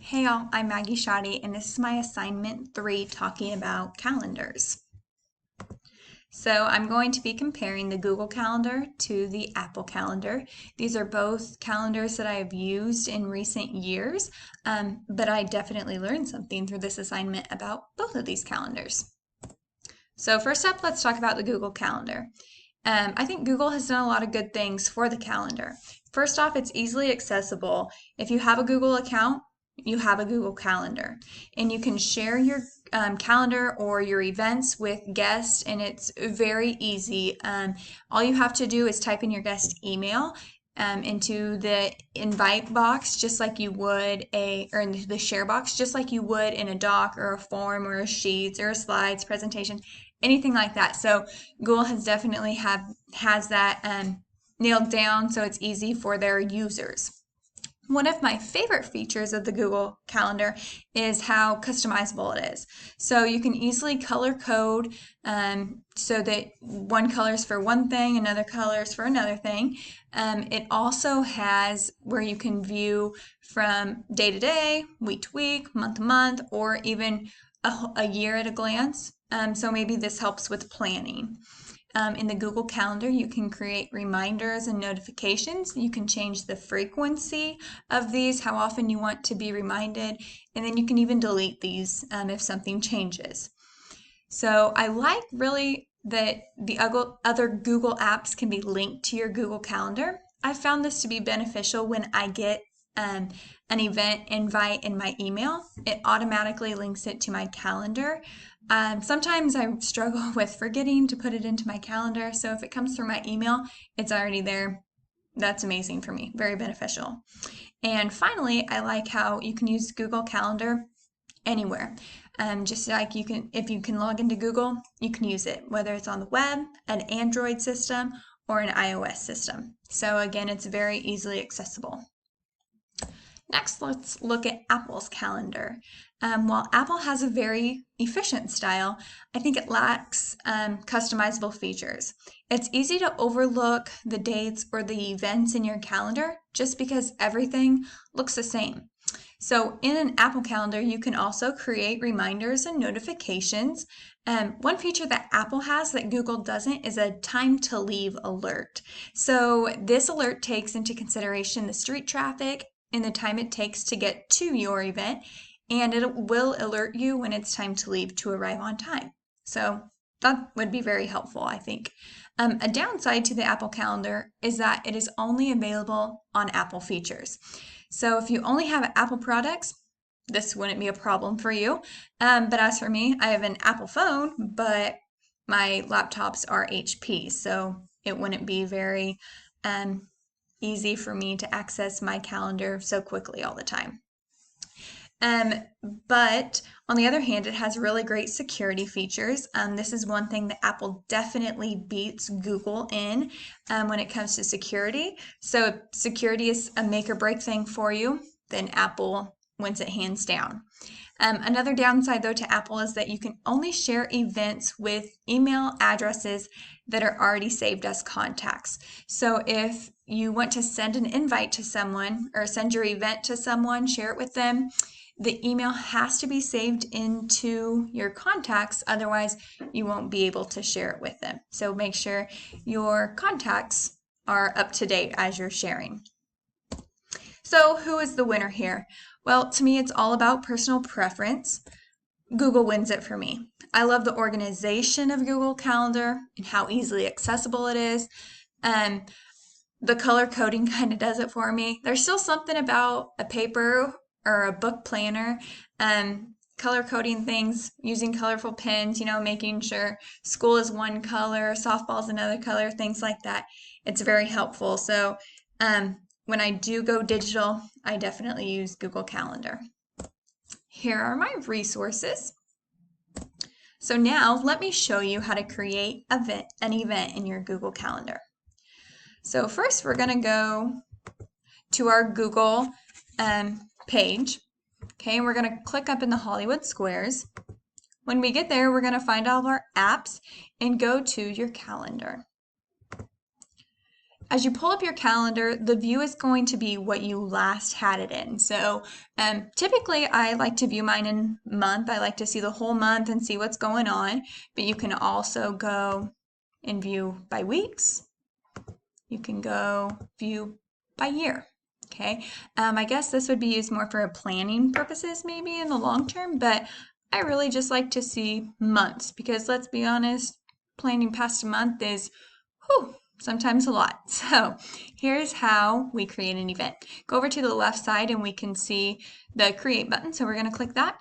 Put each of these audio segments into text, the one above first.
Hey y'all, I'm Maggie Shoddy, and this is my assignment 3 talking about calendars. So I'm going to be comparing the Google Calendar to the Apple Calendar. These are both calendars that I have used in recent years, but I definitely learned something through this assignment about both of these calendars. So first up, let's talk about the Google Calendar. I think Google has done a lot of good things for the calendar. First off, it's easily accessible. If you have a Google account, you have a Google Calendar, and you can share your calendar or your events with guests, and it's very easy. All you have to do is type in your guest email into the invite box, just like you would or in the share box, just like you would in a doc or a form or a sheets or a slides presentation, anything like that. So Google has definitely has that nailed down, so it's easy for their users. One of my favorite features of the Google Calendar is how customizable it is. So you can easily color code so that one color is for one thing, another color is for another thing. It also has where you can view from day to day, week to week, month to month, or even a year at a glance. So maybe this helps with planning. In the Google Calendar, you can create reminders and notifications. You can change the frequency of these, how often you want to be reminded, and then you can even delete these if something changes. So I like really that the other Google apps can be linked to your Google Calendar. I found this to be beneficial when I get an event invite in my email. It automatically links it to my calendar. Sometimes I struggle with forgetting to put it into my calendar, so if it comes through my email, it's already there. That's amazing for me, very beneficial. And finally, I like how you can use Google Calendar anywhere. Just like if you can log into Google, you can use it, whether it's on the web, an Android system, or an iOS system. So again, it's very easily accessible. Next, let's look at Apple's calendar. While Apple has a very efficient style, I think it lacks customizable features. It's easy to overlook the dates or the events in your calendar just because everything looks the same. So in an Apple Calendar, you can also create reminders and notifications. One feature that Apple has that Google doesn't is a time to leave alert. So this alert takes into consideration the street traffic and the time it takes to get to your event, and it will alert you when it's time to leave to arrive on time. So that would be very helpful, I think. A downside to the Apple Calendar is that it is only available on Apple features. So if you only have Apple products, this wouldn't be a problem for you. But as for me, I have an Apple phone, but my laptops are HP, so it wouldn't be very easy for me to access my calendar so quickly all the time. But on the other hand, it has really great security features. This is one thing that Apple definitely beats Google in when it comes to security. So if security is a make or break thing for you, then Apple wins it hands down. Another downside, though, to Apple is that you can only share events with email addresses that are already saved as contacts. So if you want to send an invite to someone or send your event to someone, share it with them, the email has to be saved into your contacts, otherwise you won't be able to share it with them. So make sure your contacts are up to date as you're sharing. So who is the winner here? Well, to me, it's all about personal preference. Google wins it for me. I love the organization of Google Calendar and how easily accessible it is. The color coding kind of does it for me. There's still something about a paper or a book planner, color coding things, using colorful pens, making sure school is one color, softball's another color, things like that. It's very helpful. So when I do go digital, I definitely use Google Calendar. Here are my resources. So now let me show you how to create an event in your Google Calendar. So first we're going to go to our Google page. Okay, and we're going to click up in the Hollywood squares. When we get there, we're going to find all of our apps and go to your calendar. as you pull up your calendar, the view is going to be what you last had it in. So typically I like to view mine in month. I like to see the whole month and see what's going on, but you can also go and view by weeks. You can go view by year. Okay, I guess this would be used more for planning purposes maybe in the long term, but I really just like to see months because let's be honest, planning past a month is sometimes a lot. So here's how we create an event. Go over to the left side and we can see the create button. So we're going to click that.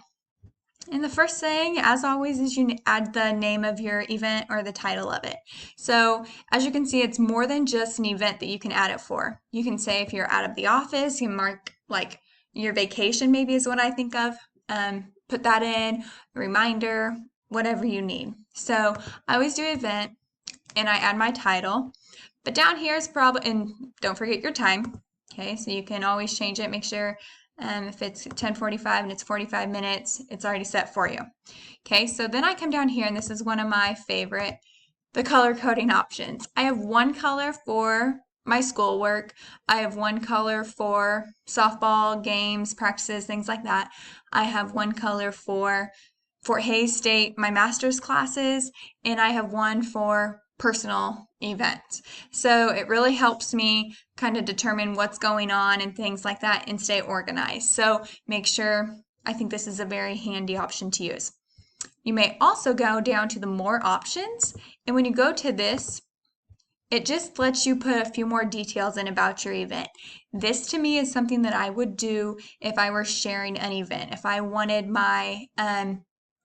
And the first thing, as always, is you add the name of your event or the title of it. So as you can see, it's more than just an event that you can add it for. You can say if you're out of the office, you can mark like your vacation maybe is what I think of. Put that in, a reminder, whatever you need. So I always do event and I add my title. But down here is probably, and don't forget your time. Okay, so you can always change it. Make sure if it's 10:45 and it's 45 minutes, it's already set for you. Okay, so then I come down here, and this is one of my favorite, the color coding options. I have one color for my schoolwork. I have one color for softball games, practices, things like that. I have one color for Fort Hays State, my master's classes, and I have one for personal events. So it really helps me kind of determine what's going on and things like that and stay organized. So make sure, I think this is a very handy option to use. You may also go down to the more options, and when you go to this, it just lets you put a few more details in about your event. This to me is something that I would do if I were sharing an event. If I wanted my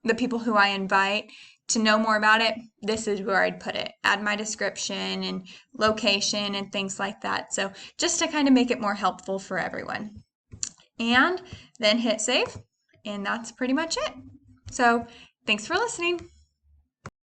the people who I invite to know more about it, this is where I'd put it. Add my description and location and things like that. So just to kind of make it more helpful for everyone. And then hit save, and that's pretty much it. So thanks for listening.